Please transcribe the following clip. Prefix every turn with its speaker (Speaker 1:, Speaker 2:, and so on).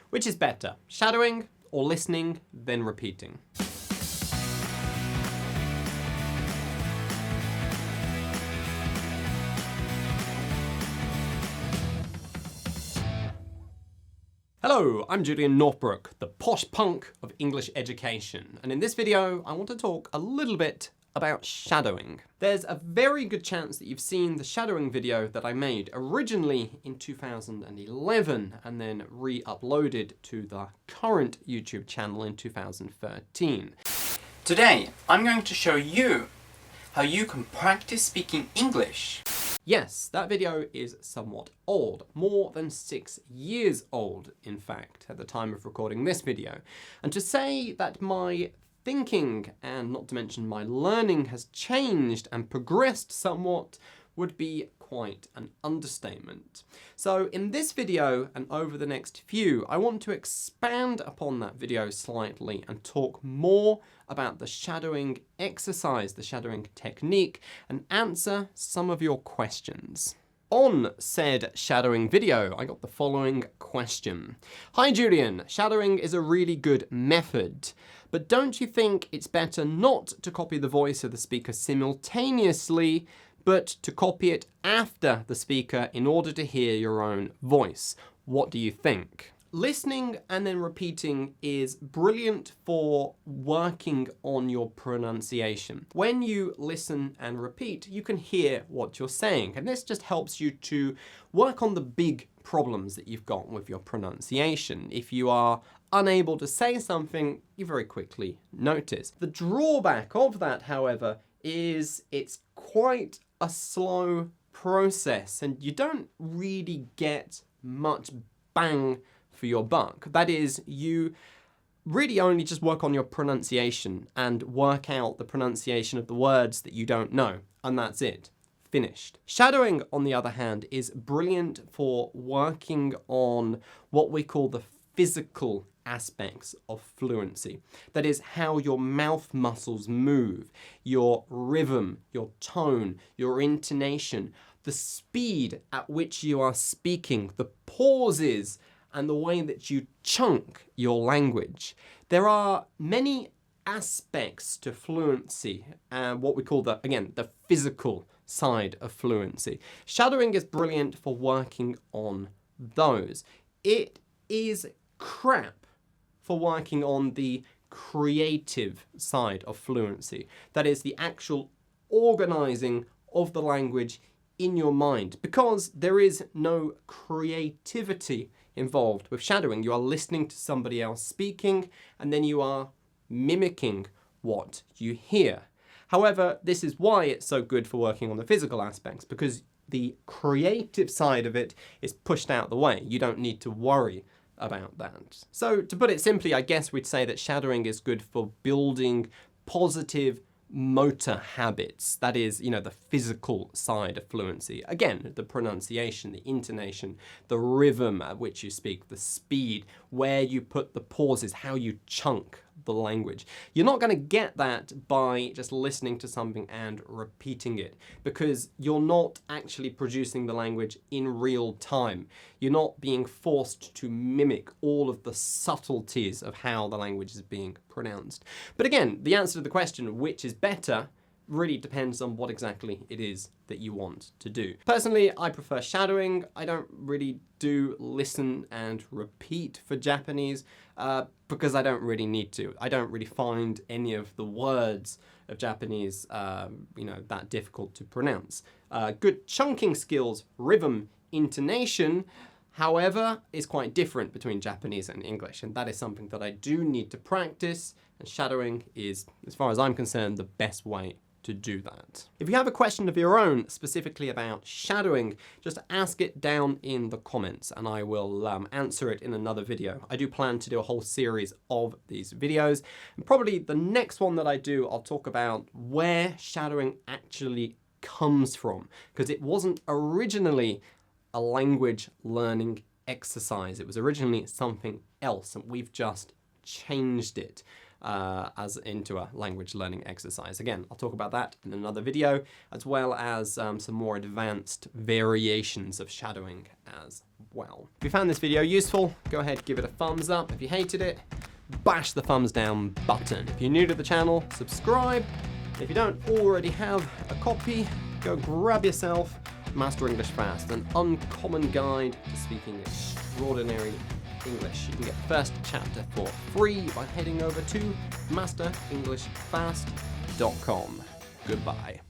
Speaker 1: Which is better, shadowing or listening, then repeating? Hello, I'm Julian Northbrook, the posh punk of English education, and in this video I want to talk a little bit about shadowing. There's a very good chance that you've seen the shadowing video that I made originally in 2011 and then re-uploaded to the current YouTube channel in 2013.
Speaker 2: Today, I'm going to show you how you can practice speaking English.
Speaker 1: Yes, that video is somewhat old, more than 6 years old, in fact, at the time of recording this video. And to say that my thinking, and not to mention my learning, has changed and progressed somewhat would be quite an understatement. So in this video and over the next few, I want to expand upon that video slightly and talk more about the shadowing exercise, the shadowing technique, and answer some of your questions. On said shadowing video, I got the following question. Hi Julian, shadowing is a really good method, but don't you think it's better not to copy the voice of the speaker simultaneously, but to copy it after the speaker in order to hear your own voice? What do you think? Listening and then repeating is brilliant for working on your pronunciation. When you listen and repeat, you can hear what you're saying, and this just helps you to work on the big problems that you've got with your pronunciation. If you are unable to say something, you very quickly notice. The drawback of that, however, is it's quite a slow process and you don't really get much bang for your buck. That is, you really only just work on your pronunciation and work out the pronunciation of the words that you don't know, and that's it. Finished. Shadowing, on the other hand, is brilliant for working on what we call the physical aspects of fluency. That is how your mouth muscles move, your rhythm, your tone, your intonation, the speed at which you are speaking, the pauses, and the way that you chunk your language. There are many aspects to fluency, what we call the physical side of fluency. Shadowing is brilliant for working on those. It is crap for working on the creative side of fluency. That is the actual organising of the language in your mind, because there is no creativity involved with shadowing. You are listening to somebody else speaking and then you are mimicking what you hear. However, this is why it's so good for working on the physical aspects, because the creative side of it is pushed out the way. You don't need to worry about that. So to put it simply, I guess we'd say that shadowing is good for building positive motor habits. That is, the physical side of fluency. Again, the pronunciation, the intonation, the rhythm at which you speak, the speed, where you put the pauses, how you chunk the language. You're not going to get that by just listening to something and repeating it, because you're not actually producing the language in real time. You're not being forced to mimic all of the subtleties of how the language is being pronounced. But again, the answer to the question, which is better, really depends on what exactly it is that you want to do. Personally, I prefer shadowing. I don't really do listen and repeat for Japanese because I don't really need to. I don't really find any of the words of Japanese, that difficult to pronounce. Good chunking skills, rhythm, intonation, however, is quite different between Japanese and English, and that is something that I do need to practice, and shadowing is, as far as I'm concerned, the best way to do that. If you have a question of your own specifically about shadowing, just ask it down in the comments and I will answer it in another video. I do plan to do a whole series of these videos, and probably the next one that I do, I'll talk about where shadowing actually comes from, because it wasn't originally a language learning exercise. It was originally something else and we've just changed it. as into a language learning exercise. Again, I'll talk about that in another video, as well as some more advanced variations of shadowing as well. If you found this video useful, go ahead, give it a thumbs up. If you hated it, bash the thumbs down button. If you're new to the channel, subscribe. If you don't already have a copy, go grab yourself Master English Fast, an uncommon guide to speaking extraordinary English. You can get the first chapter for free by heading over to masterenglishfast.com. Goodbye.